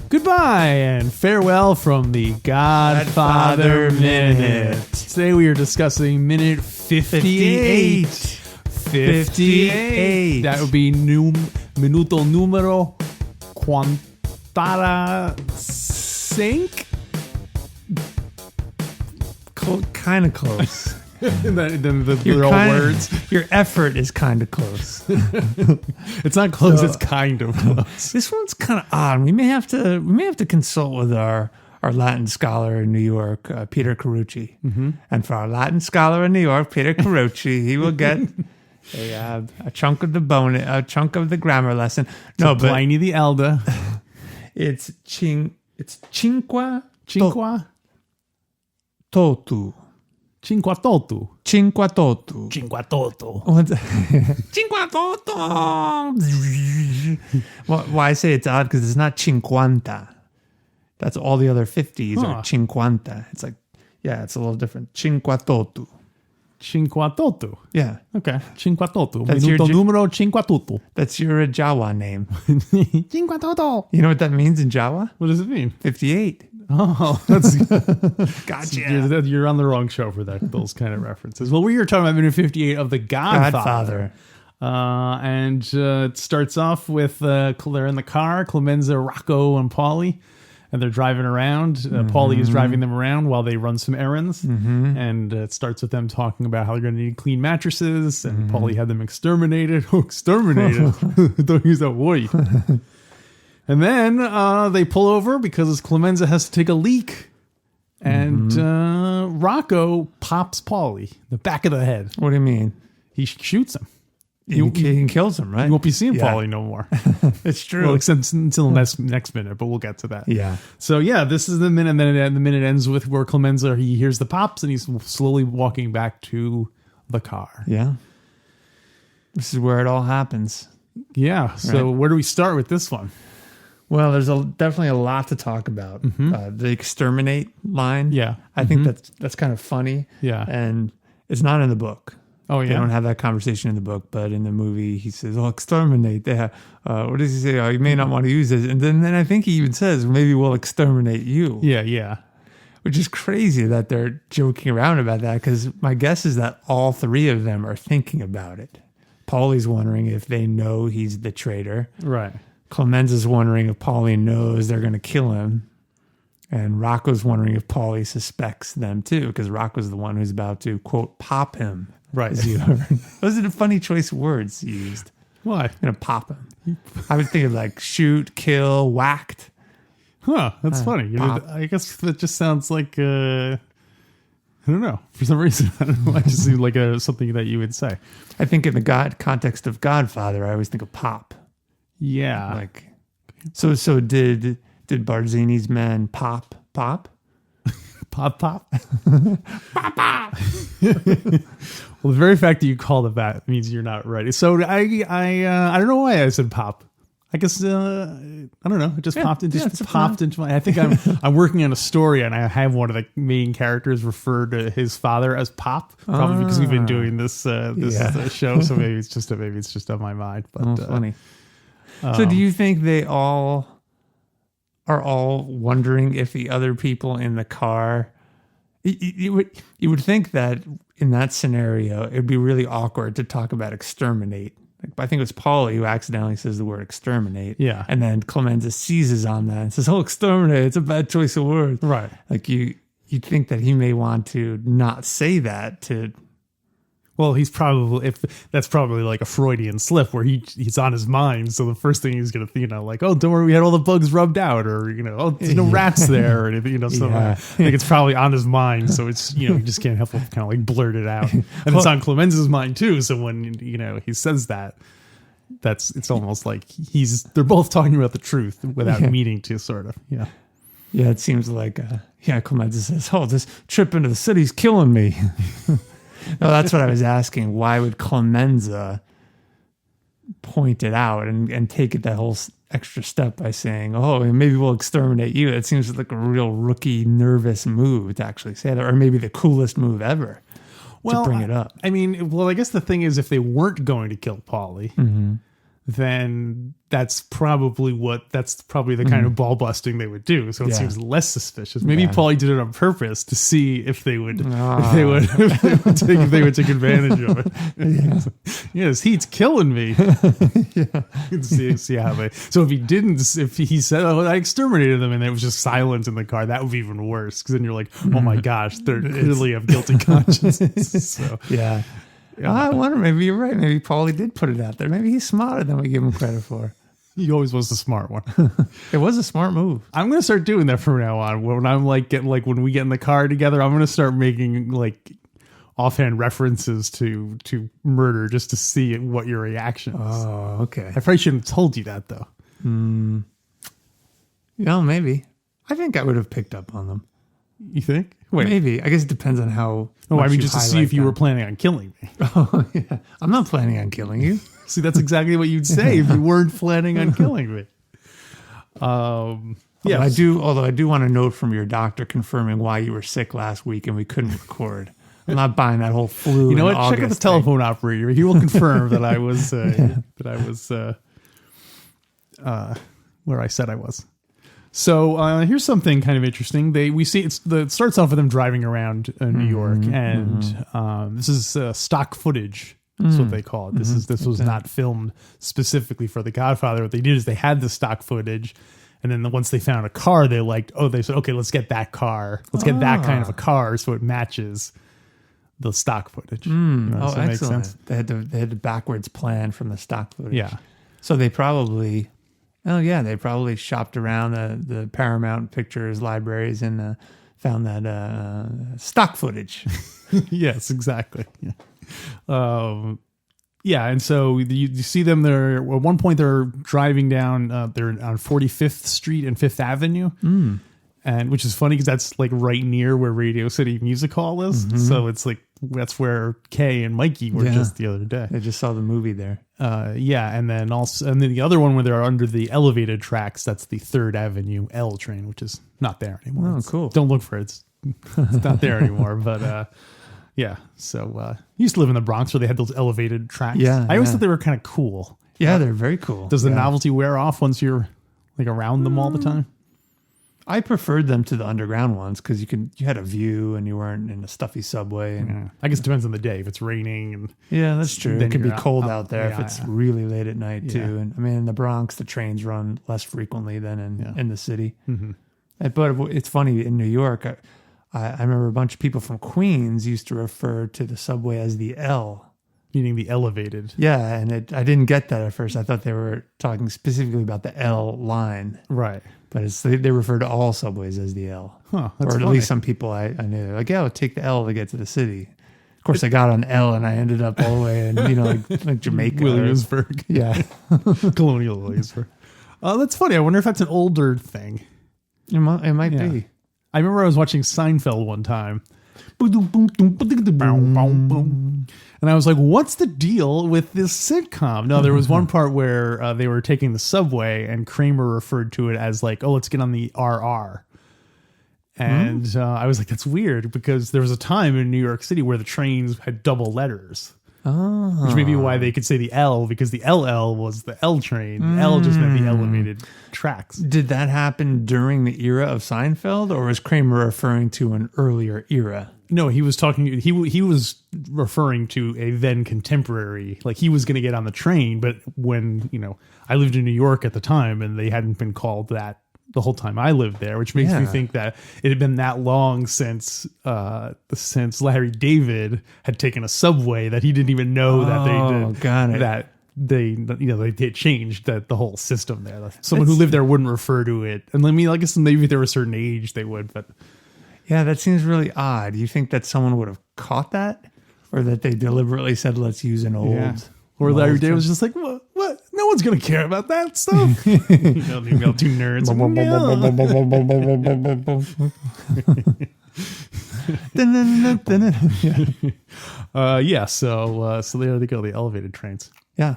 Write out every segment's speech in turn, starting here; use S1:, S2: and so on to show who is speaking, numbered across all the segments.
S1: Goodbye and farewell from the Godfather Minute. Today we are discussing minute 58. 58. That would be minuto numero quantara cinc.
S2: Kind of close.
S1: The all words.
S2: Your effort is kind of close.
S1: It's not close. So, it's kind of close.
S2: This one's kind of odd. We may have to consult with our Latin scholar in New York, Peter Carucci. Mm-hmm. And for our Latin scholar in New York, Peter Carucci, he will get a chunk of the grammar lesson. No, but
S1: Pliny the Elder.
S2: It's cinque totu.
S1: Cinquatotu.
S2: Cinquatotu.
S1: Cinquatotu.
S2: Cinquatotu. Why I say it's odd? Because it's not cinquanta. That's all the other 50s are cinquanta. It's like, yeah, it's a little different. Cinquatotu.
S1: Cinquatotu.
S2: Yeah.
S1: Okay. Cinquatotu.
S2: That's
S1: Minuto numero cinquatotu.
S2: That's your Jawa name.
S1: Cinquatotu.
S2: You know what that means in Jawa?
S1: What does it mean?
S2: 58.
S1: Oh, that's good.
S2: Gotcha.
S1: You're on the wrong show for those kind of references. Well, we were talking about minute 58 of the Godfather. And it starts off with they're in the car, Clemenza, Rocco, and Paulie, and they're driving around. Paulie is driving them around while they run some errands. Mm-hmm. And it starts with them talking about how they're going to need clean mattresses, and Paulie had them exterminated. Oh, exterminated. Don't use that word. And then they pull over because Clemenza has to take a leak. And Rocco pops Paulie in the back of the head.
S2: What do you mean?
S1: He shoots him.
S2: He kills him, right?
S1: You won't be seeing Paulie no more.
S2: It's true.
S1: Well, except until next minute, but we'll get to that.
S2: Yeah.
S1: So, yeah, this is the minute. And then the minute ends with where Clemenza, he hears the pops and he's slowly walking back to the car.
S2: Yeah. This is where it all happens.
S1: Yeah. So where do we start with this one?
S2: Well, there's definitely a lot to talk about. Mm-hmm. The exterminate line.
S1: Yeah.
S2: I think that's kind of funny.
S1: Yeah.
S2: And it's not in the book.
S1: Oh, yeah.
S2: They don't have that conversation in the book, but in the movie, he says, "Oh, exterminate." They have, what does he say? Oh, you may not want to use this. And then I think he even says, maybe we'll exterminate you.
S1: Yeah, yeah.
S2: Which is crazy that they're joking around about that, because my guess is that all three of them are thinking about it. Paulie's wondering if they know he's the traitor.
S1: Right.
S2: Clemenza's wondering if Paulie knows they're going to kill him. And Rocco's wondering if Paulie suspects them too, because Rocco's the one who's about to, quote, pop him.
S1: Right.
S2: Those are the funny choice of words used.
S1: Why?
S2: Going to pop him. I was thinking like shoot, kill, whacked.
S1: Huh, that's funny. I guess that just sounds like, I don't know. For some reason, I don't know. I just seemed like something that you would say.
S2: I think in the context of Godfather, I always think of pop.
S1: Yeah.
S2: Like, so did Barzini's men pop?
S1: Pop? Pop? Well, the very fact that you called it that means you're not right. So I don't know why I said pop. I guess I don't know. It just popped into my. I think I'm working on a story, and I have one of the main characters refer to his father as Pop, probably because we've been doing this show. So maybe it's just on my mind. But
S2: funny. So do you think they all are wondering if the other people in the car? You would think that in that scenario it'd be really awkward to talk about exterminate. I think it was Paulie who accidentally says the word exterminate. Yeah. And then Clemenza seizes on that and says, "Oh, exterminate, it's a bad choice of words." Right. Like you'd think that he may want to not say that to.
S1: Well, that's probably like a Freudian slip where he's on his mind. So the first thing he's going to, like, "Oh, don't worry, we had all the bugs rubbed out," or, "Oh, there's no rats there," or anything, something. Yeah. I think it's probably on his mind. So it's, he just can't help but kind of like blurt it out. And it's on Clemenza's mind too. So when, he says that, it's almost like they're both talking about the truth without meaning to, sort of. Yeah.
S2: Yeah. It seems like, Clemenza says, "Oh, this trip into the city's killing me." No, that's what I was asking. Why would Clemenza point it out and take it that whole extra step by saying, "Oh, maybe we'll exterminate you"? It seems like a real rookie, nervous move to actually say that, or maybe the coolest move ever to bring it up.
S1: I mean, well, I guess the thing is, if they weren't going to kill Paulie, then that's probably the kind of ball busting they would do. So it seems less suspicious. Maybe Paulie did it on purpose to see if they would if they would take advantage of it. Yeah, this heat's killing me. See how they. So if he said, "Oh, I exterminated them," and it was just silent in the car, that would be even worse. Because then you're like, "Oh my gosh, they clearly have guilty consciences." So
S2: yeah. I wonder, maybe you're right. Maybe Paulie did put it out there. Maybe he's smarter than we give him credit for.
S1: He always was the smart one.
S2: It was a smart move.
S1: I'm going to start doing that from now on. When I'm when we get in the car together, I'm going to start making like offhand references to murder just to see what your reaction is.
S2: Oh, okay.
S1: I probably shouldn't have told you that though.
S2: Maybe. I think I would have picked up on them.
S1: You think? Wait.
S2: Maybe. I guess it depends on how.
S1: Oh, I mean, just to see if you were planning on killing me.
S2: Oh, yeah. I'm not planning on killing you.
S1: See, that's exactly what you'd say if you weren't planning on killing me.
S2: Yeah, although I do want a note from your doctor confirming why you were sick last week and we couldn't record. I'm not buying that whole flu.
S1: You know what? Check out the telephone operator. He will confirm that I was where I said I was. So here's something kind of interesting. We see it starts off with them driving around New York, and this is stock footage. That's what they call it. This was not filmed specifically for The Godfather. What they did is they had the stock footage, and then once they found a car, they said, okay, let's get that car. Let's get that kind of a car so it matches the stock footage.
S2: Does that make sense? They had the backwards plan from the stock footage.
S1: Yeah.
S2: So they probably shopped around the Paramount Pictures libraries and found that stock footage.
S1: Yes, exactly. Yeah. And so you see them there. At one point, they're driving down. They're on 45th Street and 5th Avenue, and which is funny because that's like right near where Radio City Music Hall is. So it's like that's where Kay and Mikey were just the other day.
S2: They just saw the movie there.
S1: And then the other one where they're under the elevated tracks. That's the 3rd Avenue L train, which is not there anymore.
S2: Oh, cool!
S1: Don't look for it. It's not there anymore. But yeah. So used to live in the Bronx where they had those elevated tracks.
S2: Yeah.
S1: I always thought they were kind of cool.
S2: Yeah, they're very cool.
S1: Does the novelty wear off once you're like around them all the time?
S2: I preferred them to the underground ones because you had a view and you weren't in a stuffy subway. And
S1: I guess it depends on the day. If it's raining, and
S2: that's true. It can be cold out there if it's really late at night too.
S1: Yeah.
S2: And I mean, in the Bronx, the trains run less frequently than in the city. But it's funny in New York. I remember a bunch of people from Queens used to refer to the subway as the L.
S1: Meaning the elevated.
S2: Yeah, and I didn't get that at first. I thought they were talking specifically about the L line.
S1: Right.
S2: But they refer to all subways as the L.
S1: Huh,
S2: or at least some people I knew. They're like, yeah, I'll take the L to get to the city. Of course, I got on L and I ended up all the way in, like Jamaica.
S1: Williamsburg.
S2: Yeah.
S1: Colonial Williamsburg. That's funny. I wonder if that's an older thing.
S2: It might be.
S1: I remember I was watching Seinfeld one time. And I was like, what's the deal with this sitcom? No, there was one part where they were taking the subway and Kramer referred to it as like, oh, let's get on the RR. And I was like, that's weird because there was a time in New York City where the trains had double letters. Oh. Which may be why they could say the L, because the LL was the L train. The L just meant the elevated tracks.
S2: Did that happen during the era of Seinfeld, or was Kramer referring to an earlier era?
S1: No, he was talking. He was referring to a then contemporary. Like he was going to get on the train, but when I lived in New York at the time, and they hadn't been called that the whole time I lived there, which makes me think that it had been that long since Larry David had taken a subway that he didn't even know that they did.
S2: Got it.
S1: That they changed the whole system there. Someone who lived there wouldn't refer to it, and I guess maybe if they were a certain age they would, but
S2: yeah, that seems really odd. You think that someone would have caught that, or that they deliberately said, "Let's use an old." Yeah.
S1: Or Larry David was just like, what? No one's going to care about that stuff. Email two nerds. Yeah. So there they go. The elevated trains.
S2: Yeah.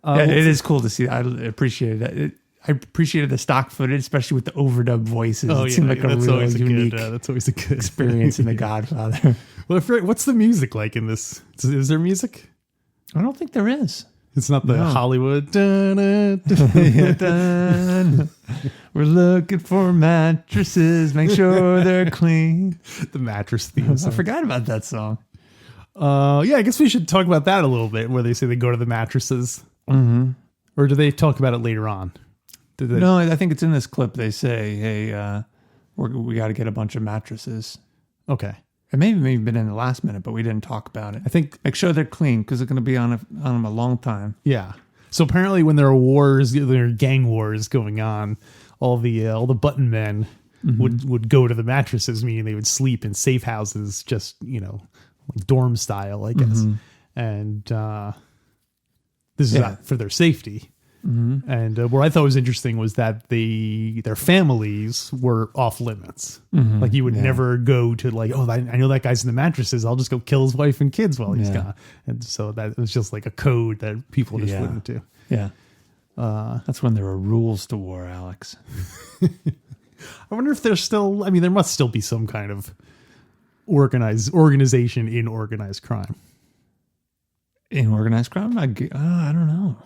S2: It is cool to see. I appreciated that. I appreciated the stock footage, especially with the overdubbed voices. It seemed like a real unique
S1: that's always a good
S2: experience in The Godfather.
S1: Well, what's the music like in this? Is there music?
S2: I don't think there is.
S1: It's not the Hollywood.
S2: Dun. We're looking for mattresses. Make sure they're clean.
S1: The mattress theme song.
S2: I forgot about that song.
S1: Yeah, I guess we should talk about that a little bit, where they say they go to the mattresses.
S2: Mm-hmm.
S1: Or do they talk about it later on?
S2: No, I think it's in this clip. They say, hey, we got to get a bunch of mattresses.
S1: Okay.
S2: It may have been in the last minute, but we didn't talk about it.
S1: I think
S2: make sure they're clean because they're going to be on them a long time.
S1: Yeah. So apparently, when there are gang wars going on, all the button men would go to the mattresses, meaning they would sleep in safe houses, just like dorm style, I guess. And this is not for their safety. And what I thought was interesting was that their families were off limits. Like you would never go to I know that guy's in the mattresses. I'll just go kill his wife and kids while he's gone. And so that was just like a code that people just wouldn't do.
S2: Yeah. That's when there were rules to war, Alex.
S1: I wonder if there's still, there must still be some kind of organization in organized crime.
S2: In organized crime? I don't know.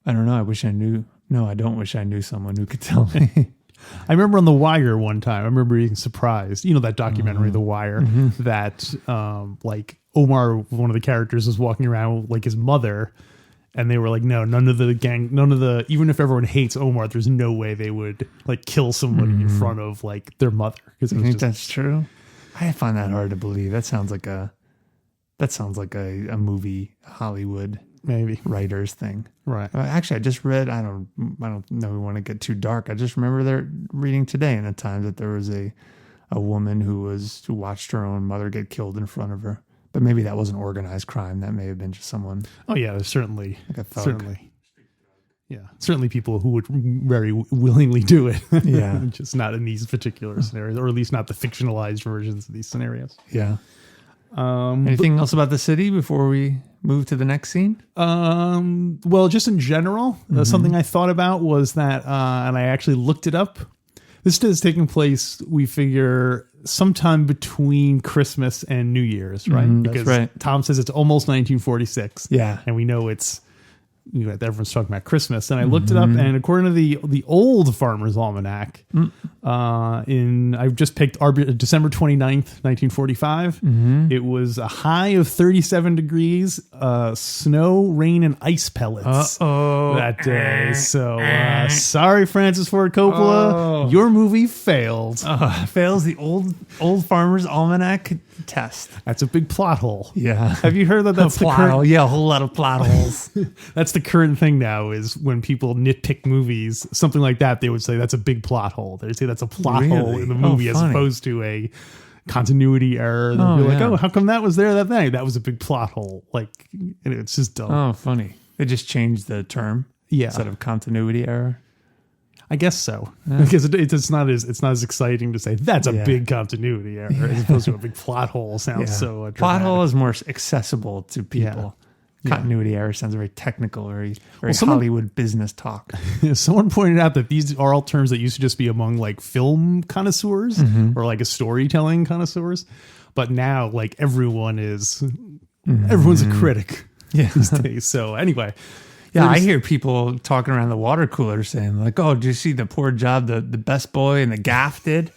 S2: I don't know. I wish I knew. No, I don't wish I knew someone who could tell me.
S1: I remember on The Wire one time, I remember being surprised. You know that documentary, The Wire, that Omar, one of the characters, was walking around with like his mother, and they were like, no, even if everyone hates Omar, there's no way they would like kill somebody in front of like their mother.
S2: You think that's true? I find that hard to believe. That sounds like a movie, Hollywood.
S1: Maybe
S2: writers thing,
S1: right?
S2: Actually, I just read. I don't know. We want to get too dark. I just remember reading today in the Times that there was a woman who watched her own mother get killed in front of her. But maybe that wasn't organized crime. That may have been just someone.
S1: Oh yeah, there's certainly
S2: like a thug.
S1: Certainly people who would very willingly do it.
S2: Yeah,
S1: just not in these particular scenarios, or at least not the fictionalized versions of these scenarios.
S2: Yeah. Anything else about the city before we move to the next scene?
S1: Well, just in general, something I thought about was that, and I actually looked it up. This is taking place, we figure, sometime between Christmas and New Year's, right? Because
S2: that's right.
S1: Tom says it's almost 1946.
S2: Yeah.
S1: And we know it's, everyone's talking about Christmas. And I looked it up, and according to the old Farmer's Almanac, I've just picked December 29th, 1945. It was a high of 37 degrees, snow, rain, and ice pellets that day. So sorry, Francis Ford Coppola, your movie failed.
S2: Fails the old Farmer's Almanac test.
S1: That's a big plot hole.
S2: Yeah.
S1: Have you heard that that's the current?
S2: Yeah, a whole lot of plot holes.
S1: That's the current thing now, is when people nitpick movies, something like that, they would say that's a big plot hole. They say that's a plot hole in the movie as opposed to a continuity error. They'll be like, how come that was there that night? That was a big plot hole. Like, it's just dumb.
S2: Oh, funny. They just changed the term instead of continuity error.
S1: I guess so, because it's not as exciting to say that's a big continuity error as opposed to a big plot hole. Sounds so dramatic.
S2: Plot hole is more accessible to people. Continuity error sounds very technical, very Hollywood business talk.
S1: Someone pointed out that these are all terms that used to just be among like film connoisseurs or like a storytelling connoisseurs, but now like everyone's a critic these days. So anyway.
S2: Yeah, I hear people talking around the water cooler saying like, "Oh, did you see the poor job the best boy and the gaff did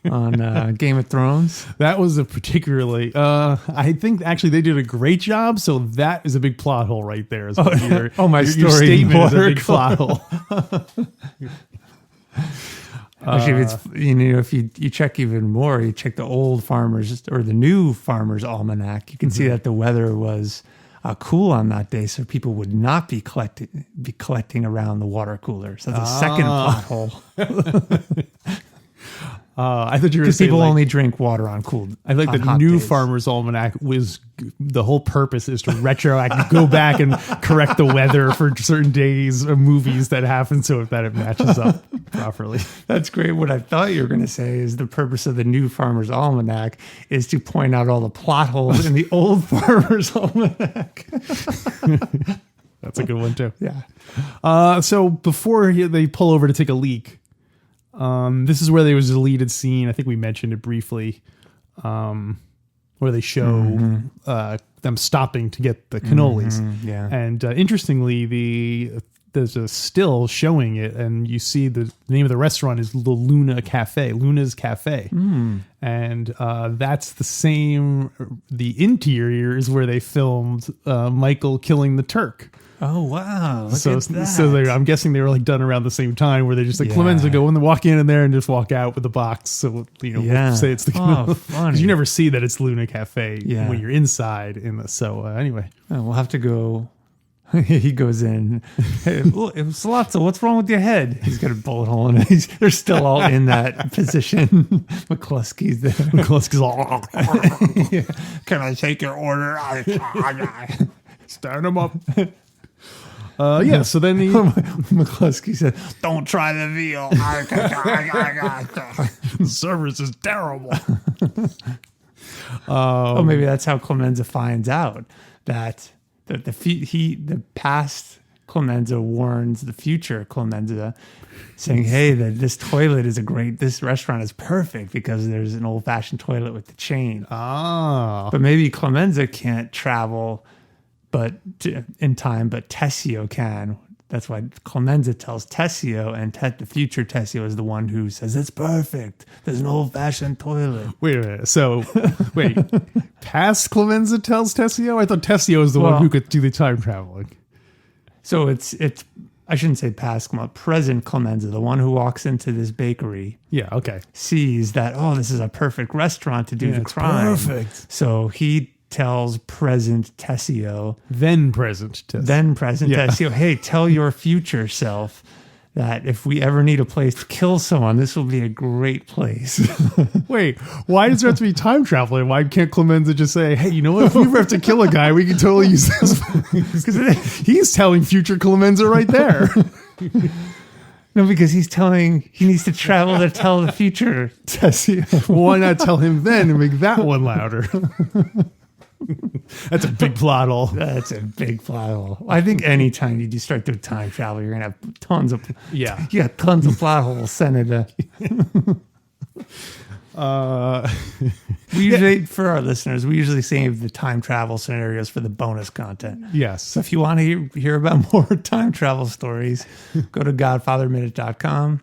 S2: on Game of Thrones?"
S1: That was a particularly. I think actually they did a great job. So that is a big plot hole right there.
S2: My story.
S1: Your statement is a big plot hole.
S2: Actually, if you check even more, you check the old Farmers or the new Farmers Almanac, you can see that the weather was cool on that day, so people would not be collecting around the water coolers. That's a second plot hole.
S1: I thought you were going to say
S2: people only drink water on cool.
S1: I think the new days. Farmer's Almanac was the whole purpose is to retroactively go back and correct the weather for certain days of movies that happen, so that it matches up. properly.
S2: That's great. What I thought you were going to say is the purpose of the new Farmer's Almanac is to point out all the plot holes in the old Farmer's Almanac.
S1: That's a good one too.
S2: Yeah.
S1: So before they pull over to take a leak, this is where there was a deleted scene. I think we mentioned it briefly, where they show them stopping to get the cannolis.
S2: Yeah.
S1: And interestingly, there's a still showing it, and you see the name of the restaurant is the Luna's Cafe. And that's the same. The interior is where they filmed Michael killing the Turk.
S2: Oh, wow. Look at that.
S1: So I'm guessing they were like done around the same time, where they're just like Clemenza go and walk in there and just walk out with the box. So, we'll say it's the
S2: funny. Because
S1: you never see that it's Luna Cafe when you're inside. Anyway.
S2: We'll have to go. He goes in. Hey, look, Salazzo, what's wrong with your head? He's got a bullet hole in it. They're still all in that position. McCluskey's there.
S1: McCluskey's all.
S2: Can I take your order?
S1: Start him up. So then
S2: McCluskey said, "Don't try the veal.
S1: The service is terrible."
S2: Maybe that's how Clemenza finds out that the past Clemenza warns the future Clemenza, saying, "Hey, this toilet is this restaurant is perfect because there's an old-fashioned toilet with the chain." But maybe Clemenza can't travel in time, but Tessio can. That's why Clemenza tells Tessio, and the future Tessio is the one who says, "It's perfect. There's an old-fashioned toilet."
S1: Wait a minute. So, past Clemenza tells Tessio? I thought Tessio is the one who could do the time traveling.
S2: So it's I shouldn't say past Clemenza, present Clemenza, the one who walks into this bakery.
S1: Yeah, okay.
S2: Sees that, this is a perfect restaurant to do the crime.
S1: Perfect.
S2: So he tells present Tessio.
S1: Then present
S2: Tessio, hey, tell your future self that if we ever need a place to kill someone, this will be a great place.
S1: Wait, why does there have to be time traveling? Why can't Clemenza just say, hey, you know what? If we ever have to kill a guy, we can totally use this. Because he's telling future Clemenza right there.
S2: No, because he needs to travel to tell the future Tessio.
S1: Well, why not tell him then and make that one louder? That's a big plot hole.
S2: That's a big plot hole. I think anytime you start doing time travel, you're gonna have tons of tons of plot holes, Senator. We usually, for our listeners, we usually save the time travel scenarios for the bonus content.
S1: Yes.
S2: So if you want to hear about more time travel stories, go to godfatherminute.com.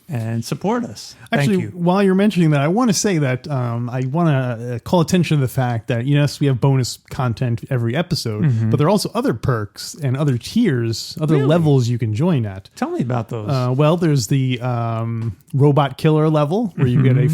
S2: and support us.
S1: Actually,
S2: Thank you.
S1: While you're mentioning that, I want to say that I want to call attention to the fact that, yes, we have bonus content every episode, but there are also other perks and other tiers, other levels you can join at.
S2: Tell me about those.
S1: Well, there's the Robot Killer level where you get a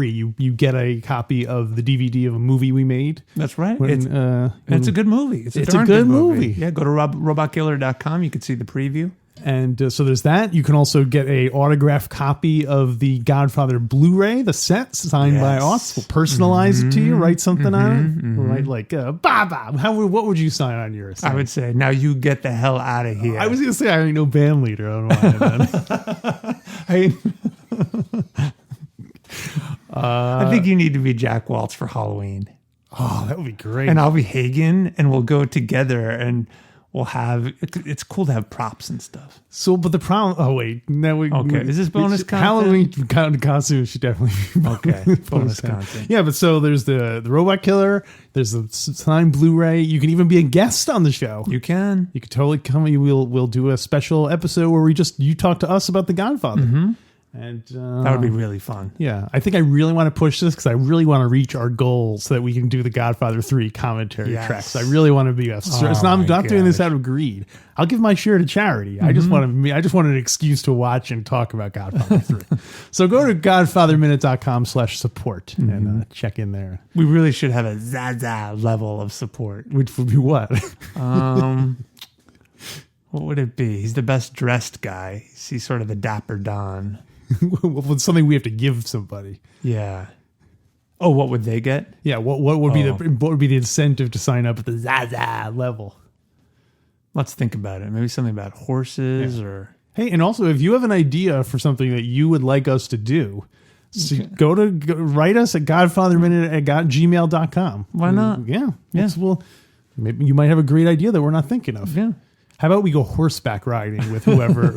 S1: you get a copy of the DVD of a movie we made.
S2: That's right. It's a good movie. It's a
S1: good movie.
S2: Yeah, go to robotkiller.com. You can see the preview.
S1: And so there's that. You can also get a autographed copy of the Godfather Blu-ray, the set signed by us. We'll personalize it to you, write something on it. Write like, Baba. What would you sign on yours?
S2: I would say, now you get the hell out of here.
S1: I was going to say, I ain't no band leader. I don't know why
S2: I think you need to be Jack Waltz for Halloween.
S1: Oh, that would be great.
S2: And I'll be Hagen, and we'll go together, and we'll have, it's cool to have props and stuff.
S1: So, but the problem,
S2: is this bonus content?
S1: Halloween costume should definitely be
S2: bonus content.
S1: Yeah, but so there's the Robot Killer, there's the signed Blu-ray. You can even be a guest on the show.
S2: You can
S1: totally come. We'll do a special episode where you talk to us about the Godfather. And
S2: that would be really fun.
S1: Yeah, I think I really want to push this because I really want to reach our goal so that we can do the Godfather 3 commentary tracks. I really want to be I'm not doing this out of greed. I'll give my share to charity. I just want an excuse to watch and talk about Godfather 3. So go to godfatherminute.com/support and check in there.
S2: We really should have a Zaza level of support.
S1: Which would be what?
S2: What would it be? He's the best dressed guy. He's sort of the dapper Don.
S1: Well, something we have to give somebody.
S2: Yeah. Oh, what would they get?
S1: Yeah. What would be the incentive to sign up at the Zaza level?
S2: Let's think about it. Maybe something about horses or
S1: Hey, and also, if you have an idea for something that you would like us to do, so write us at godfatherminute@gmail.com.
S2: Why not?
S1: Yeah. Well, maybe you might have a great idea that we're not thinking of.
S2: Yeah.
S1: How about we go horseback riding with whoever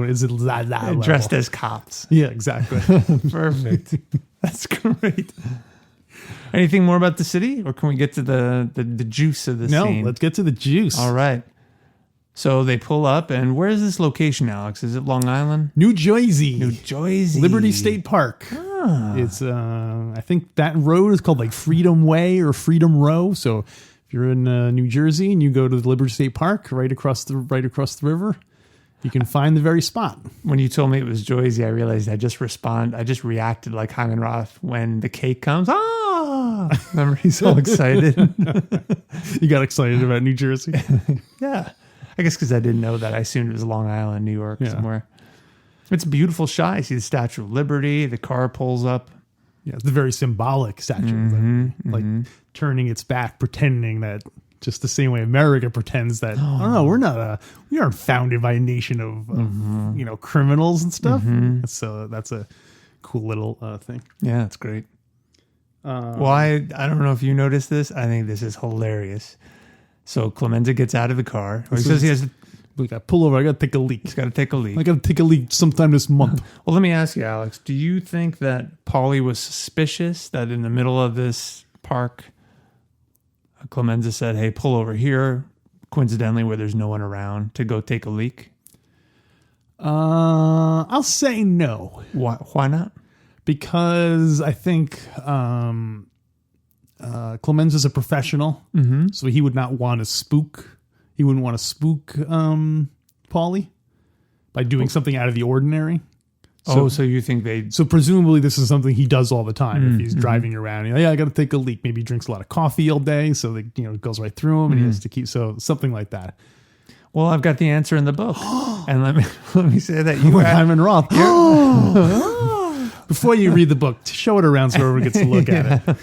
S1: is it
S2: dressed as cops?
S1: Yeah, exactly.
S2: Perfect. That's great. Anything more about the city, or can we get to the juice of the scene?
S1: No, let's get to the juice.
S2: All right. So they pull up, and where's this location, Alex? Is it Long Island?
S1: New Jersey. Liberty State Park.
S2: Ah.
S1: It's I think that road is called like Freedom Way or Freedom Row. So if you're in New Jersey and you go to the Liberty State Park right across the river, you can find the very spot.
S2: When you told me it was Jersey, I realized I just reacted like Hyman Roth when the cake comes. Ah! Remember, he's all excited.
S1: You got excited about New Jersey?
S2: Yeah. I guess because I didn't know that. I assumed it was Long Island, New York, somewhere. It's a beautiful shot. I see the Statue of Liberty. The car pulls up.
S1: Yeah, it's a very symbolic statue. Like turning its back, pretending that just the same way America pretends that, we aren't founded by a nation of criminals and stuff. So that's a cool little thing.
S2: Yeah, it's great. Well, I don't know if you noticed this. I think this is hilarious. So Clemenza gets out of the car. He says he has
S1: to pull over. I got to take a leak.
S2: He's got to take a leak.
S1: I got to take a leak sometime this month.
S2: Well, let me ask you, Alex. Do you think that Paulie was suspicious that in the middle of this park, Clemenza said, "Hey, pull over here," coincidentally where there's no one around, to go take a leak?
S1: I'll say no.
S2: Why not?
S1: Because I think Clemenza's a professional, so he would not want to spook. He wouldn't want to spook Paulie by doing something out of the ordinary.
S2: So you think they?
S1: So presumably this is something he does all the time. If he's driving around, I got to take a leak. Maybe he drinks a lot of coffee all day, so that it goes right through him, and he has to keep something like that.
S2: Well, I've got the answer in the book, and let me say that you
S1: Hyman Roth. Before you read the book, show it around so everyone gets to look at it.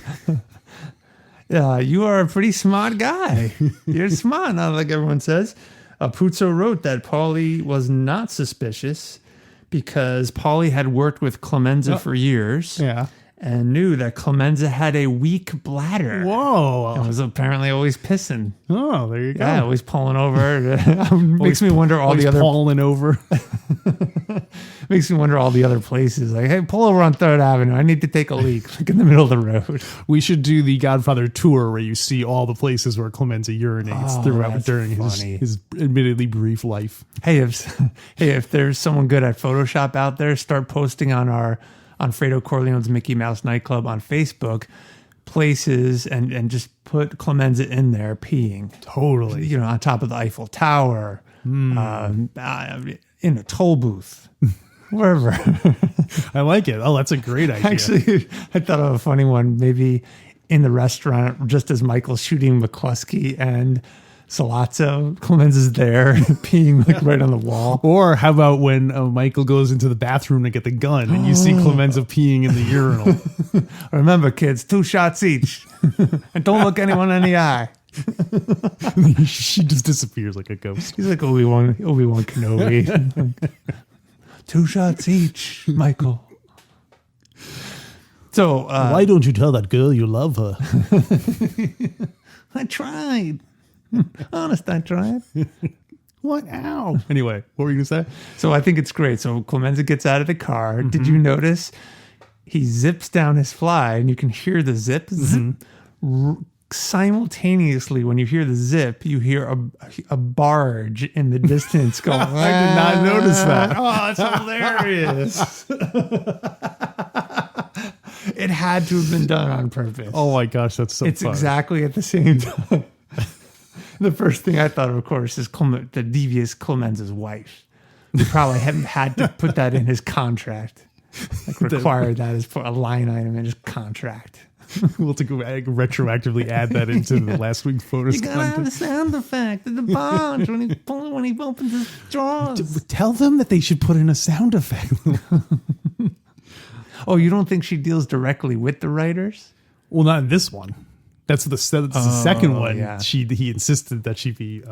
S2: Yeah, you are a pretty smart guy. You're smart, not like everyone says. Puzo wrote that Paulie was not suspicious because Paulie had worked with Clemenza for years and knew that Clemenza had a weak bladder.
S1: Whoa.
S2: And was apparently always pissing.
S1: Oh, there you go.
S2: Yeah, always pulling over. Makes me wonder all the other...
S1: Pulling over.
S2: Makes me wonder all the other places. Like, hey, pull over on 3rd Avenue. I need to take a leak. Like in the middle of the road.
S1: We should do the Godfather tour where you see all the places where Clemenza urinates throughout during his admittedly brief life.
S2: Hey, if there's someone good at Photoshop out there, start posting on Fredo Corleone's Mickey Mouse Nightclub on Facebook places and just put Clemenza in there peeing.
S1: Totally.
S2: On top of the Eiffel Tower, in a toll booth. Wherever.
S1: I like it. Oh, that's a great idea.
S2: Actually, I thought of a funny one. Maybe in the restaurant, just as Michael's shooting McCluskey and Salazzo, Clemenza's there peeing like right on the wall.
S1: Or how about when Michael goes into the bathroom to get the gun and you see Clemenza peeing in the urinal?
S2: Remember, kids, 2 shots each. And don't look anyone in the eye.
S1: She just disappears like a ghost.
S2: He's like Obi-Wan Kenobi. 2 shots each, Michael. So
S1: why don't you tell that girl you love her?
S2: I tried. Honest, I tried.
S1: What? Ow. Anyway, what were you going to say?
S2: So I think it's great. So Clemenza gets out of the car. Did you notice he zips down his fly and you can hear the zip? Simultaneously, when you hear the zip, you hear a barge in the distance going.
S1: I did not notice that.
S2: Oh, it's hilarious. It had to have been done on purpose.
S1: Oh my gosh, that's so
S2: It's
S1: funny.
S2: exactly at the same time. The first thing I thought of course, is the devious Clemenza's wife. They probably hadn't had to put that in his contract. Like require that as a line item in his contract.
S1: We'll have to go retroactively add that into the last week's photos.
S2: You gotta have the sound effect of the barge when he opens his drawers.
S1: Tell them that they should put in a sound effect.
S2: Oh, you don't think she deals directly with the writers?
S1: Well, not in this one. That's the second one.
S2: Yeah.
S1: He insisted that she be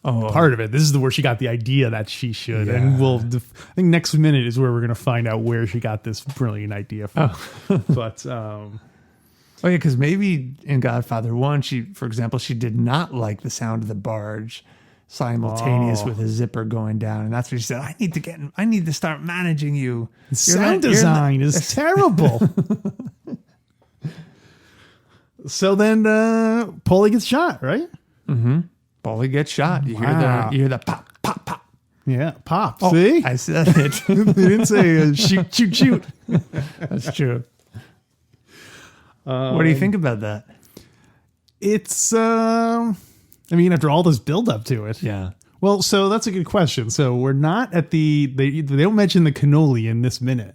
S1: part of it. This is where she got the idea that she should.
S2: Yeah.
S1: And I think next minute is where we're going to find out where she got this brilliant idea from. But,
S2: Oh yeah, because maybe in Godfather 1, for example, she did not like the sound of the barge simultaneous with a zipper going down, and that's what she said. I need to start managing you.
S1: Sound design is terrible. So then Paulie gets shot, right?
S2: Mm-hmm. Paulie gets shot. You hear the pop, pop, pop.
S1: Yeah, pop. See,
S2: I said it.
S1: They didn't say shoot, shoot, shoot.
S2: That's true. What do you think about that?
S1: It's, I mean, after all this build up to it.
S2: Yeah.
S1: Well, so that's a good question. So we're not at they don't mention the cannoli in this minute,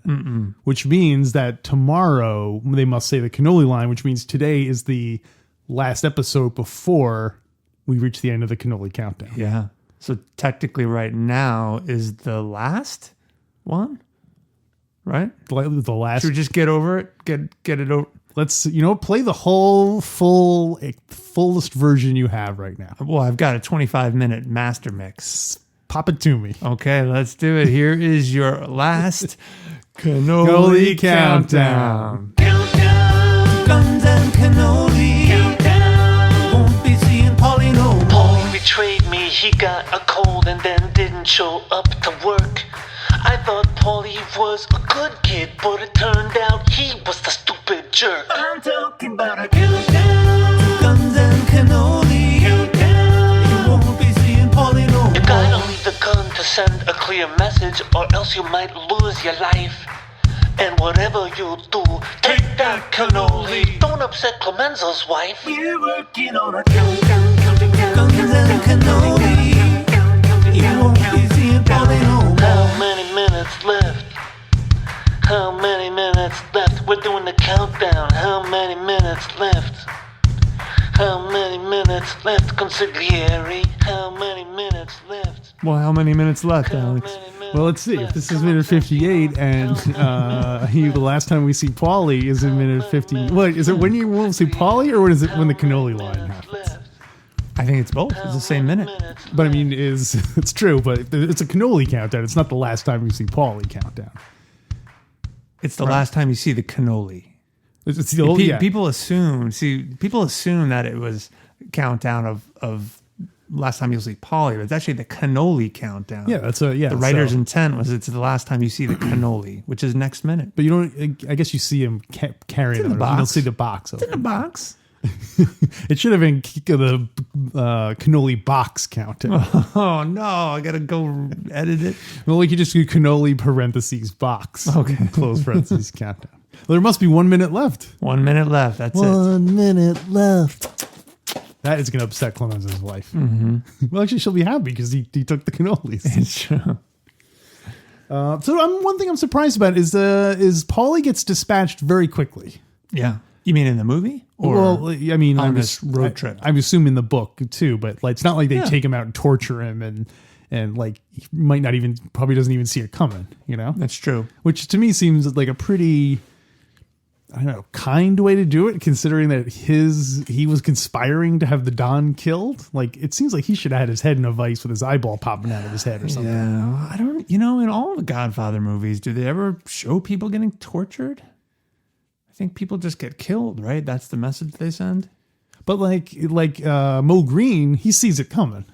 S1: which means that tomorrow they must say the cannoli line, which means today is the last episode before we reach the end of the cannoli countdown.
S2: Yeah. So technically right now is the last one, right?
S1: The last.
S2: Should we just get over it? Get it over?
S1: Let's, play the whole fullest version you have right now.
S2: Well, I've got a 25-minute master mix.
S1: Pop it to me.
S2: Okay, let's do it. Here is your last cannoli countdown.
S3: Countdown. Guns and cannoli. Countdown. Won't be seeing Paulie no more. Paulie betrayed me. He got a cold and then didn't show up to work. I thought Paulie was a good kid, but it turned out he was the stupid jerk. I'm talking about a countdown. Guns and cannoli. Countdown. You won't be seeing Paulie no more. You gotta leave the gun to send a clear message, or else you might lose your life. And whatever you do, take that cannoli. Don't upset Clemenza's wife. We're working on a countdown. Guns and cannoli. You won't be seeing Paulie no more. How many minutes left? How many minutes left? We're doing the countdown. How many minutes left? How many minutes left? Consigliere. How many minutes left?
S2: Well, how many minutes left, Alex?
S1: Well, let's see. If this is minute 58 and the last time we see Paulie is in minute 50. What, is it when you won't see Paulie or is it when the cannoli line happens?
S2: I think it's both. It's the same minute.
S1: But I mean, it's true, but it's a cannoli countdown. It's not the last time you see Paulie countdown.
S2: It's the last time you see the cannoli.
S1: It's the old,
S2: People assume that it was countdown of last time you'll see Paulie, but it's actually the cannoli countdown.
S1: Yeah,
S2: The writer's intent was it's the last time you see the cannoli, which is next minute.
S1: But you don't. I guess you see him carrying it. You don't see the box.
S2: It's in the box.
S1: It should have been the cannoli box countdown.
S2: Oh no, I gotta go edit it.
S1: Well, we could just do cannoli parentheses box.
S2: Okay.
S1: Close parentheses countdown. Well, there must be 1 minute left.
S2: 1 minute left. That's
S1: 1 minute left. That is going to upset Clemenza's wife. Mm-hmm. Well, actually, she'll be happy because he took the cannolis.
S2: It's true.
S1: So one thing I'm surprised about is Paulie gets dispatched very quickly.
S2: Yeah. You mean in the movie? Or
S1: well, I mean,
S2: on this road trip?
S1: I'm assuming the book too, but it's not like they take him out and torture him and like he might not even probably doesn't even see it coming.
S2: That's true.
S1: Which to me seems like a pretty, I don't know, kind way to do it, considering that he was conspiring to have the Don killed. Like, it seems like he should have had his head in a vice with his eyeball popping out of his head or something.
S2: Yeah, I don't. In all the Godfather movies, do they ever show people getting tortured? I think people just get killed, right? That's the message they send.
S1: But like Mo Green, he sees it coming.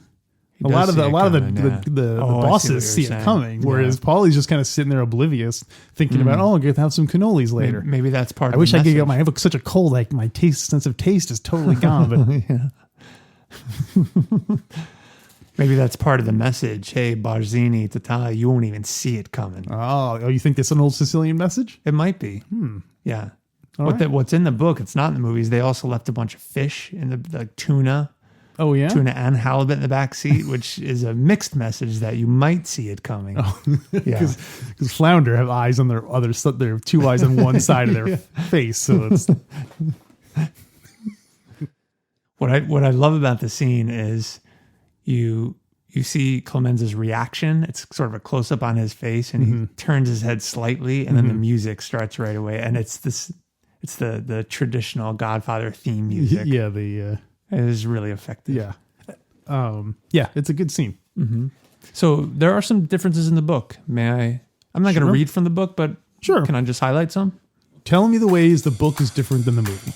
S1: A lot of the bosses see it coming, whereas Paulie's just kind of sitting there oblivious, thinking about, I'll get to have some cannolis later.
S2: Maybe that's part.
S1: I wish I could get I have such a cold, like my sense of taste is totally gone. But
S2: maybe that's part of the message. Hey, Barzini, Tata, you won't even see it coming.
S1: Oh, you think that's an old Sicilian message?
S2: It might be. Yeah. What's in the book? It's not in the movies. They also left a bunch of fish in the tuna.
S1: Oh, yeah?
S2: Tuna and halibut in the back seat, which is a mixed message that you might see it coming.
S1: Oh, because flounder have eyes on their other side. They have two eyes on one side of their face. So it's
S2: what I love about the scene is you see Clemenza's reaction. It's sort of a close up on his face, and he turns his head slightly, and then the music starts right away, and it's the traditional Godfather theme music.
S1: Yeah,
S2: it is really effective.
S1: Yeah. Yeah, it's a good scene.
S2: Mm-hmm. So there are some differences in the book. May I? I'm not going to read from the book, but can I just highlight some?
S1: Tell me the ways the book is different than the movie.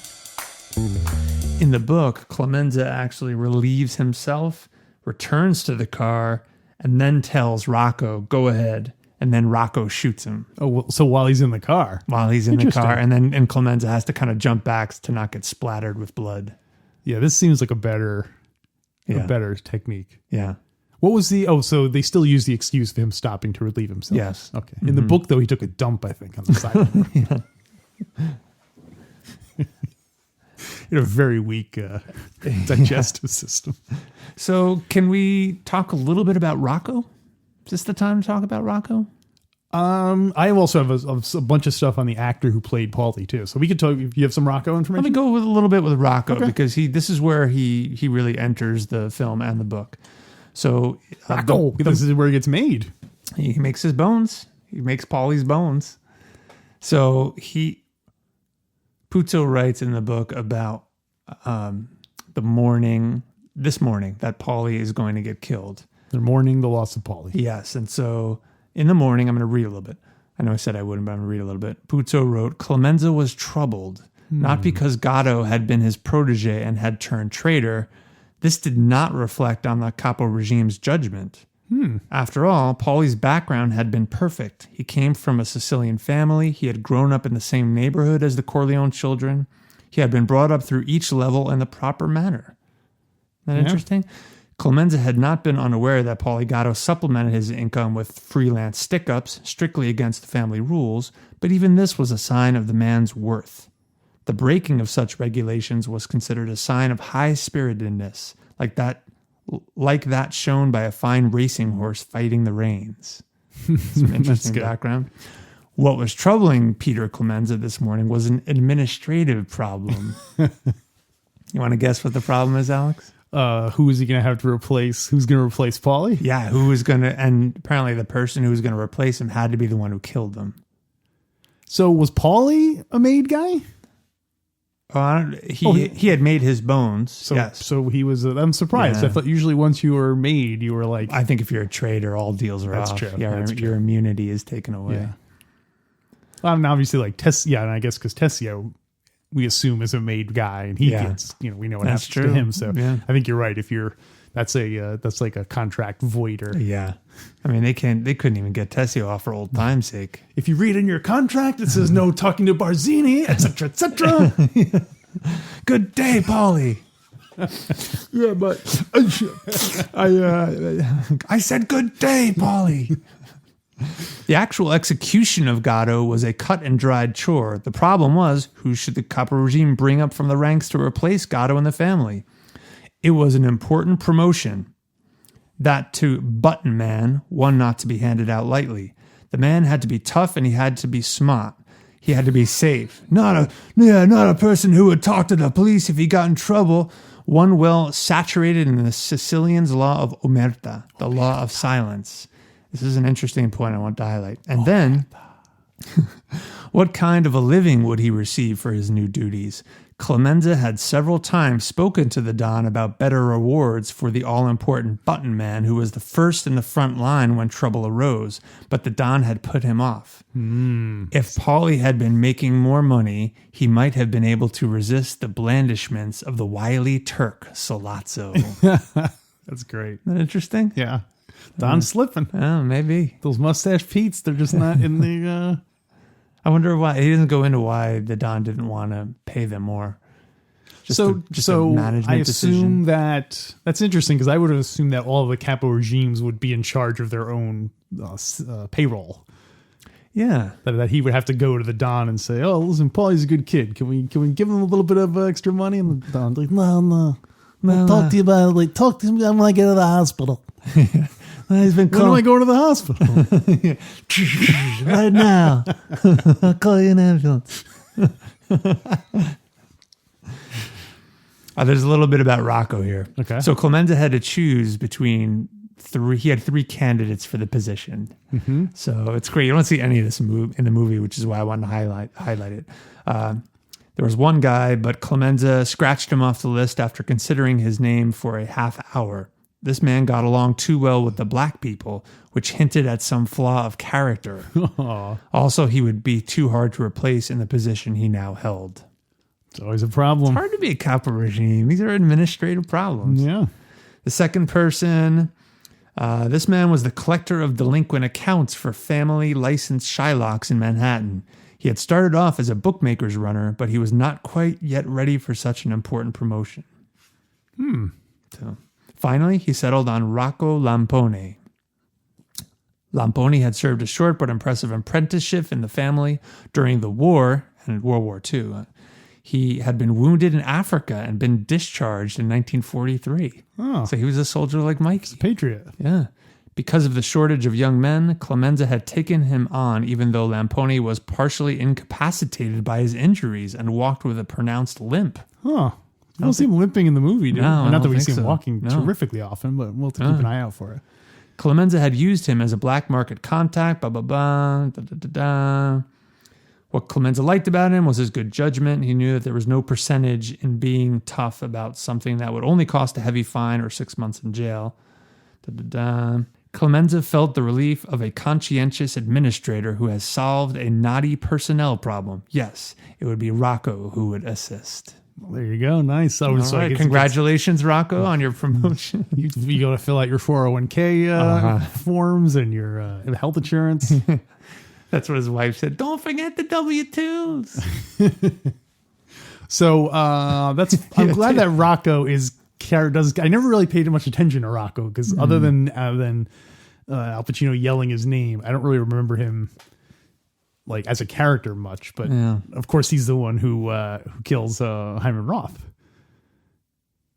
S2: In the book, Clemenza actually relieves himself, returns to the car, and then tells Rocco, go ahead. And then Rocco shoots him.
S1: Oh, well, so while he's in the car.
S2: While he's in the car. And Clemenza has to kind of jump back to not get splattered with blood.
S1: Yeah, this seems like a better technique.
S2: Yeah.
S1: What was so they still use the excuse of him stopping to relieve himself?
S2: Yes.
S1: Okay. In the book, though, he took a dump, I think, on the side of the road. He had a very weak digestive system.
S2: So can we talk a little bit about Rocco? Is this the time to talk about Rocco?
S1: I also have a bunch of stuff on the actor who played Paulie too. So we could talk if you have some Rocco information.
S2: Let me go with a little bit with Rocco because this is where he really enters the film and the book. So
S1: Rocco, this is where he gets made.
S2: He makes his bones. He makes Paulie's bones. So Puzo writes in the book about this morning that Paulie is going to get killed.
S1: They're mourning the loss of Paulie.
S2: Yes, and so in the morning, I'm going to read a little bit. I know I said I wouldn't, but I'm going to read a little bit. Puzo wrote, Clemenza was troubled, not because Gatto had been his protege and had turned traitor. This did not reflect on the Capo regime's judgment. After all, Paulie's background had been perfect. He came from a Sicilian family. He had grown up in the same neighborhood as the Corleone children. He had been brought up through each level in the proper manner. Isn't that interesting? Clemenza had not been unaware that Paulie Gatto supplemented his income with freelance stick-ups, strictly against the family rules, but even this was a sign of the man's worth. The breaking of such regulations was considered a sign of high-spiritedness, like that shown by a fine racing horse fighting the reins. Some interesting background. What was troubling Peter Clemenza this morning was an administrative problem. You want to guess what the problem is, Alex?
S1: Who is he going to have to replace? Who's going to replace Paulie?
S2: Yeah, who was going to, and apparently the person who was going to replace him had to be the one who killed him.
S1: So was Paulie a made guy?
S2: He had made his bones.
S1: So,
S2: yes.
S1: So he was, I'm surprised.
S2: Yeah.
S1: I thought usually once you were made, you were like.
S2: I think if you're a traitor, all deals are off.
S1: True.
S2: Yeah,
S1: That's true.
S2: Your immunity is taken away.
S1: Yeah. Well, and obviously like Tessio, and I guess because Tessio, we assume is a made guy, and he gets, we know what happens to him. So I think you're right. If you're, that's like a contract voider.
S2: Yeah. I mean, they couldn't even get Tessio off for old time's sake.
S1: If you read in your contract, it says no talking to Barzini, etc., etc.
S2: Good day, Paulie.
S1: Yeah, but
S2: I said good day, Paulie. The actual execution of Gatto was a cut and dried chore. The problem was, who should the Capo regime bring up from the ranks to replace Gatto in the family? It was an important promotion. That to button man, one not to be handed out lightly. The man had to be tough and he had to be smart. He had to be safe. Not a person who would talk to the police if he got in trouble. One well saturated in the Sicilian's law of omerta, the law of silence. This is an interesting point I want to highlight. And then, what kind of a living would he receive for his new duties? Clemenza had several times spoken to the Don about better rewards for the all-important button man who was the first in the front line when trouble arose, but the Don had put him off. If Paulie had been making more money, he might have been able to resist the blandishments of the wily Turk, Solazzo.
S1: That's great.
S2: Isn't that interesting?
S1: Yeah. Don's slipping.
S2: Oh, maybe.
S1: Those mustache Pete's, they're just not in the...
S2: I wonder why. He doesn't go into why the Don didn't want to pay them more. Just a management
S1: I assume
S2: decision.
S1: that's interesting because I would have assumed that all of the Capo regimes would be in charge of their own payroll.
S2: Yeah.
S1: That he would have to go to the Don and say, "Oh, listen, Paulie's a good kid. Can we give him a little bit of extra money?" And the Don's like, "No. Talk to you about it. Like, talk to me. I'm gonna get to the hospital."
S2: He's been
S1: when am I going to the hospital?
S2: Right now. I'll call you an ambulance. There's a little bit about Rocco here.
S1: Okay.
S2: So Clemenza had to choose between three. He had three candidates for the position. Mm-hmm. So it's great. You don't see any of this in the movie, which is why I wanted to highlight it. There was one guy, but Clemenza scratched him off the list after considering his name for a half hour. This man got along too well with the black people, which hinted at some flaw of character. Also, he would be too hard to replace in the position he now held.
S1: It's always a problem.
S2: It's hard to be a capital regime. These are administrative problems.
S1: Yeah.
S2: The second person, this man was the collector of delinquent accounts for family licensed Shylocks in Manhattan. He had started off as a bookmaker's runner, but he was not quite yet ready for such an important promotion. So, finally, he settled on Rocco Lampone. Lampone had served a short but impressive apprenticeship in the family during the war and World War II. He had been wounded in Africa and been discharged in 1943.
S1: Oh.
S2: So he was a soldier like Mikey.
S1: Patriot.
S2: Yeah. Because of the shortage of young men, Clemenza had taken him on even though Lampone was partially incapacitated by his injuries and walked with a pronounced limp.
S1: Huh. I don't see him limping in the movie, dude.
S2: No,
S1: Not that we
S2: think
S1: see him
S2: so.
S1: walking
S2: No.
S1: terrifically often, but we'll have to keep an eye out for it.
S2: Clemenza had used him as a black market contact, What Clemenza liked about him was his good judgment. He knew that there was no percentage in being tough about something that would only cost a heavy fine or 6 months in jail. Clemenza felt the relief of a conscientious administrator who has solved a knotty personnel problem. Yes, it would be Rocco who would assist.
S1: Well, there you go. Nice.
S2: All right. Congratulations, Rocco, on your promotion.
S1: You got to fill out your 401k forms and your health insurance.
S2: That's what his wife said. Don't forget the W-2s.
S1: So I'm glad that Rocco is does. I never really paid much attention to Rocco because other than Al Pacino yelling his name, I don't really remember him like as a character much. But of course, he's the one who kills Hyman Roth.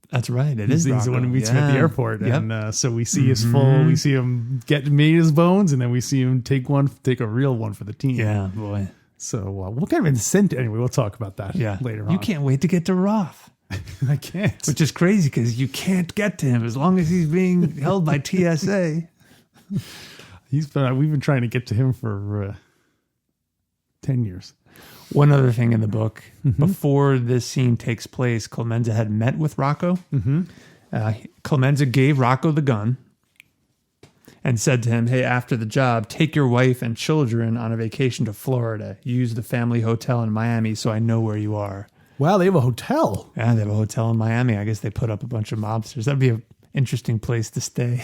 S2: That's right. He's
S1: the one who meets him at the airport, and so we see his full. We see him get made his bones, and then we see him take a real one for the team.
S2: Yeah, boy.
S1: So what kind of incentive? Anyway, we'll talk about that later on.
S2: You can't wait to get to Roth.
S1: I can't.
S2: Which is crazy because you can't get to him as long as he's being held by TSA.
S1: We've been trying to get to him for 10 years.
S2: One other thing in the book, before this scene takes place, Clemenza had met with Rocco. Clemenza gave Rocco the gun and said to him, hey, after the job, take your wife and children on a vacation to Florida. Use the family hotel in Miami so I know where you are.
S1: Wow, they have a hotel.
S2: Yeah, they have a hotel in Miami. I guess they put up a bunch of mobsters. That'd be an interesting place to stay.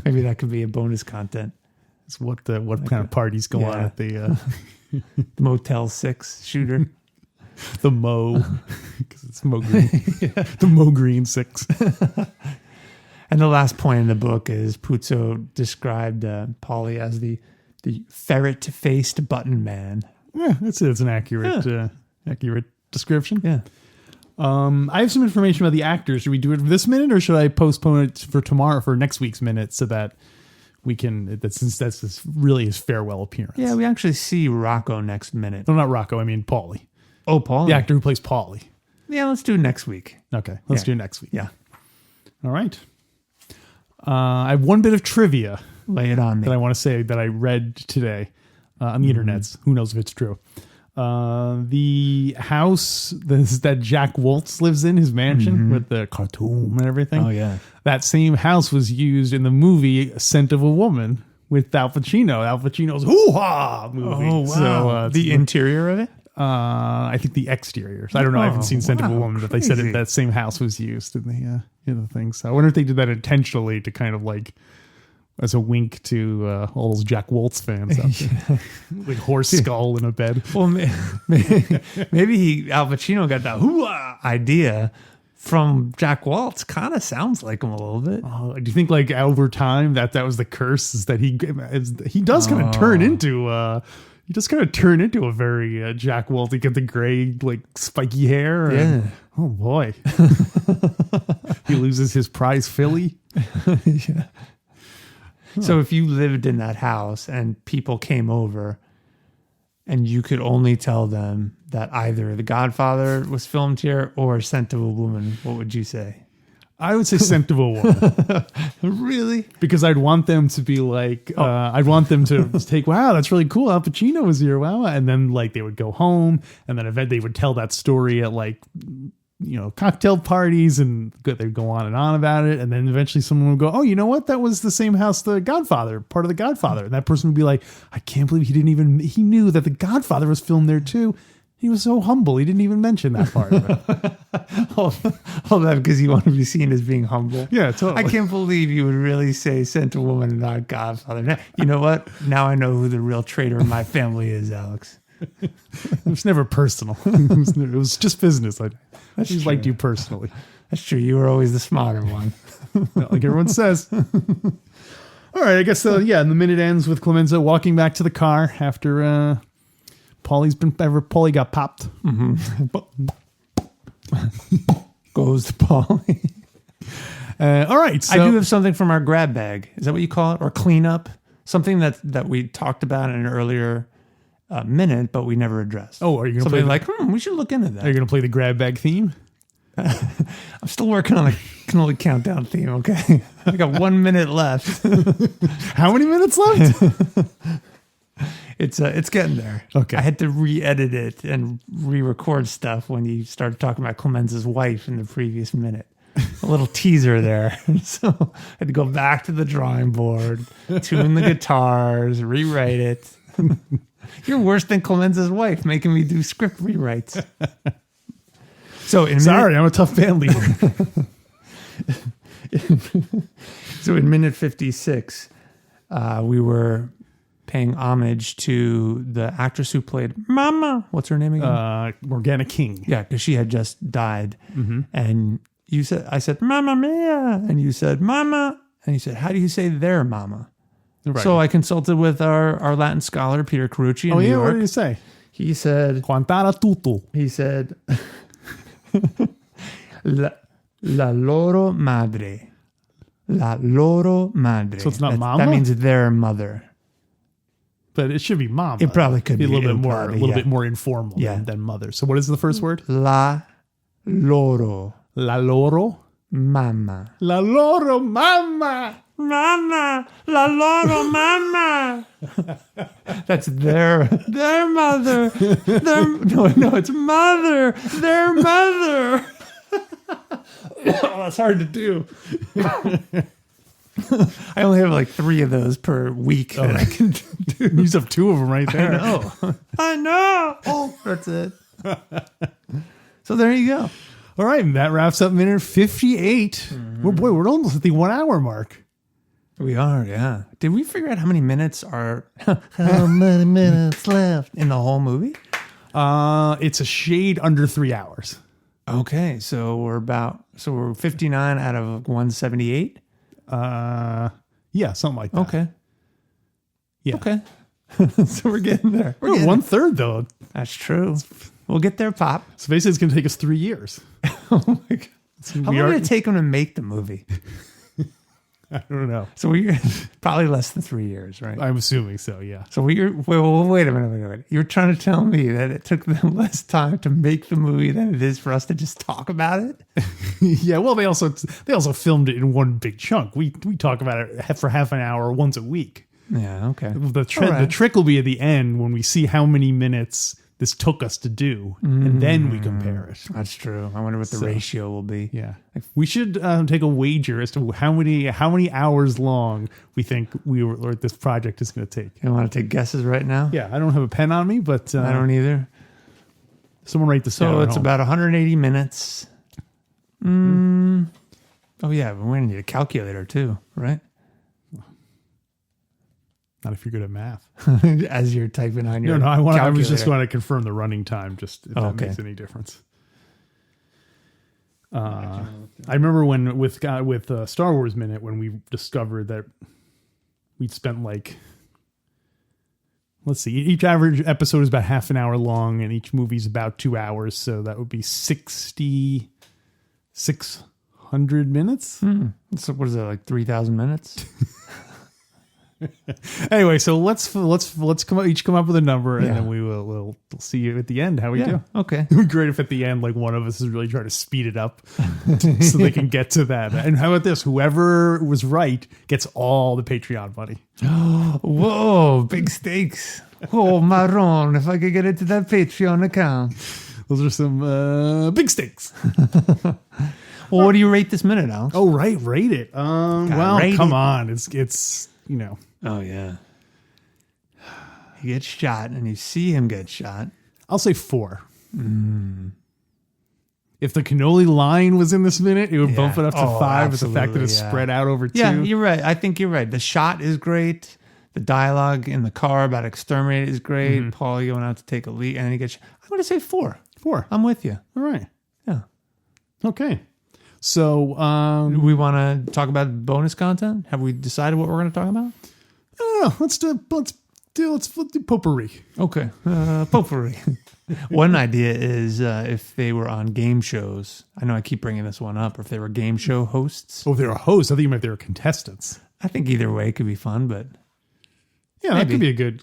S2: Maybe that could be a bonus content.
S1: It's what kind of parties go on at the
S2: Motel 6 shooter.
S1: The Mo, because it's Mo Green. The Mo Green 6.
S2: And the last point in the book is Puzo described Paulie as the ferret-faced button man.
S1: Yeah, that's it. It's an accurate description.
S2: Yeah.
S1: I have some information about the actors. Should we do it this minute, or should I postpone it for tomorrow for next week's minute so that we can? Since that's really his farewell appearance.
S2: Yeah, we actually see Rocco next minute.
S1: No, not Rocco. I mean Paulie.
S2: Oh, Paulie,
S1: the actor who plays Paulie.
S2: Yeah, let's do it next week.
S1: Okay, let's do it next week.
S2: Yeah.
S1: All right. I have one bit of trivia.
S2: Lay it on me.
S1: That I want to say that I read today on the internets. Who knows if it's true? The house that Jack Woltz lives in, his mansion with the cartoon and everything.
S2: Oh, yeah.
S1: That same house was used in the movie Scent of a Woman with Al Pacino. Al Pacino's hoo-ha movie.
S2: Oh, wow.
S1: So,
S2: the interior of it?
S1: I think the exteriors. I don't know. I haven't seen Scent of a Woman, but they said that same house was used in the thing. So I wonder if they did that intentionally to kind of like as a wink to all those Jack Woltz fans out there. Like horse skull in a bed.
S2: Well, maybe Al Pacino got that hoo-ah idea from Jack Woltz. Kind of sounds like him a little bit.
S1: Do you think like over time that was the curse is that he does kind of turn into a very Jack Woltz. He get the gray like spiky hair. And, oh boy. He loses his prize filly.
S2: Yeah. So if you lived in that house and people came over and you could only tell them that either The Godfather was filmed here or Scent of a Woman, what would you say?
S1: I would say Scent of a Woman.
S2: Really?
S1: Because I'd want them to be like, I'd want them to take, wow, that's really cool. Al Pacino was here. Wow. And then like they would go home and then eventually they would tell that story at like cocktail parties, and they'd go on and on about it. And then eventually someone would go, oh, you know what? That was the same house, the Godfather, part of the Godfather. And that person would be like, I can't believe he knew that the Godfather was filmed there too. He was so humble. He didn't even mention that part of it.
S2: Hold on, because you want to be seen as being humble.
S1: Yeah, totally.
S2: I can't believe you would really say sent a woman and not Godfather. You know what? Now I know who the real traitor in my family is, Alex.
S1: It was never personal. It was just business. I just liked you personally.
S2: That's true. You were always the smarter one.
S1: Like everyone says. All right, I guess, and the minute ends with Clemenza walking back to the car after Paulie got popped.
S2: Mm-hmm. Goes to Paulie.
S1: All right. So,
S2: I do have something from our grab bag. Is that what you call it? Or cleanup? Something that we talked about in an earlier minute, but we never addressed.
S1: Oh, are you going to play
S2: we should look into that.
S1: Are you going to play the grab bag theme?
S2: I'm still working on the cannoli countdown theme, okay? I got 1 minute left.
S1: How many minutes left?
S2: It's getting there.
S1: Okay.
S2: I had to re-edit it and re-record stuff when you started talking about Clemenza's wife in the previous minute. A little teaser there. So I had to go back to the drawing board, tune the guitars, rewrite it. You're worse than Clemenza's wife, making me do script rewrites. So
S1: I'm a tough band leader.
S2: So in minute 56, we were paying homage to the actress who played Mama. What's her name again?
S1: Morgana King.
S2: Yeah, because she had just died.
S1: Mm-hmm.
S2: And I said, Mamma Mia. And you said, Mama. And you said, how do you say their mama?
S1: Right.
S2: So I consulted with our Latin scholar, Peter Carucci in New York.
S1: What did he say?
S2: He said,
S1: Quantara tutu.
S2: He said, la loro madre. La loro madre.
S1: So it's not mama?
S2: That means their mother.
S1: But it should be mama.
S2: It probably could be
S1: a little bit more informal
S2: Yeah.
S1: than mother. So what is the first word?
S2: La loro.
S1: La loro.
S2: Mama.
S1: La loro mama.
S2: Mama. La loro mama. That's their mother. No, it's mother. Their mother. Oh, that's hard to do. I only have like 3 of those per week that I can do.
S1: Use up 2 of them right there.
S2: I know. Oh, that's it. So there you go.
S1: All right, and that wraps up minute 58.
S2: Mm-hmm.
S1: Well, boy, we're almost at the 1 hour mark.
S2: We are, yeah. Did we figure out how many minutes how many minutes left in the whole movie?
S1: It's a shade under 3 hours.
S2: Okay, so we're 59 out of 178.
S1: Yeah, something like that.
S2: Okay.
S1: Yeah.
S2: Okay. So we're getting there. We're getting
S1: 1/3 though.
S2: That's true. We'll get there, Pop.
S1: So basically, it's going to take us 3 years.
S2: Oh my God. How long did it take them to make the movie?
S1: I don't know.
S2: So we're probably less than 3 years, right?
S1: I'm assuming so. Yeah.
S2: So wait a minute. You're trying to tell me that it took them less time to make the movie than it is for us to just talk about it?
S1: Yeah. Well, they also filmed it in one big chunk. We talk about it for half an hour once a week.
S2: Yeah. Okay.
S1: The trick will be at the end when we see how many minutes this took us to do, and then we compare it.
S2: That's true. I wonder what the ratio will be.
S1: Yeah, we should take a wager as to how many hours long we think this project is going to take.
S2: You want to take guesses right now?
S1: Yeah, I don't have a pen on me, but
S2: I don't either.
S1: Someone write this down.
S2: So it's about 180 minutes. Oh yeah, we're going to need a calculator too, right?
S1: Not if you're good at math.
S2: As you're typing on your
S1: I was just going to confirm the running time, just if that makes any difference. I remember when with Star Wars Minute, when we discovered that we'd spent let's see, each average episode is about half an hour long, and each movie's about 2 hours, so that would be 600 minutes.
S2: So what is that, like 3,000 minutes?
S1: Anyway, so let's each come up with a number, and then we'll see you at the end how we do.
S2: Okay.
S1: It would be great if at the end, one of us is really trying to speed it up so they can get to that. And how about this? Whoever was right gets all the Patreon money.
S2: Whoa, big stakes. Oh, Marron, if I could get into that Patreon account.
S1: Those are some big stakes.
S2: Well, what do you rate this minute, Alex?
S1: Oh, rate it. Come on. It's
S2: Oh, yeah. He gets shot, and you see him get shot.
S1: I'll say 4. If the cannoli line was in this minute, it would bump it up to 5 with the fact that it's spread out over 2.
S2: Yeah, you're right. I think you're right. The shot is great. The dialogue in the car about exterminate is great. Paulie going out to take a leak, and then he gets shot. I'm going to say 4.
S1: 4.
S2: I'm with you.
S1: All right.
S2: Yeah.
S1: Okay. So,
S2: we want to talk about bonus content? Have we decided what we're going to talk about?
S1: Let's do potpourri.
S2: Okay. Potpourri. One idea is if they were on game shows. I know I keep bringing this one up. Or if they were game show hosts.
S1: Oh, they're a host. I think you meant they were contestants.
S2: I think either way could be fun, but
S1: yeah,
S2: maybe.
S1: That could be a good.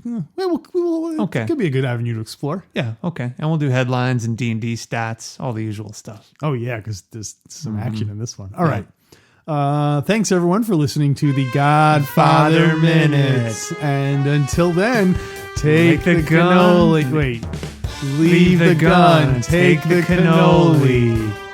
S2: Okay,
S1: it could be a good avenue to explore.
S2: Yeah, okay, and we'll do headlines and D&D stats, all the usual stuff.
S1: Oh yeah, because there's some action in this one. All right. Thanks everyone for listening to the Godfather Minutes, and until then, take the cannoli. Wait, leave the gun, take the cannoli.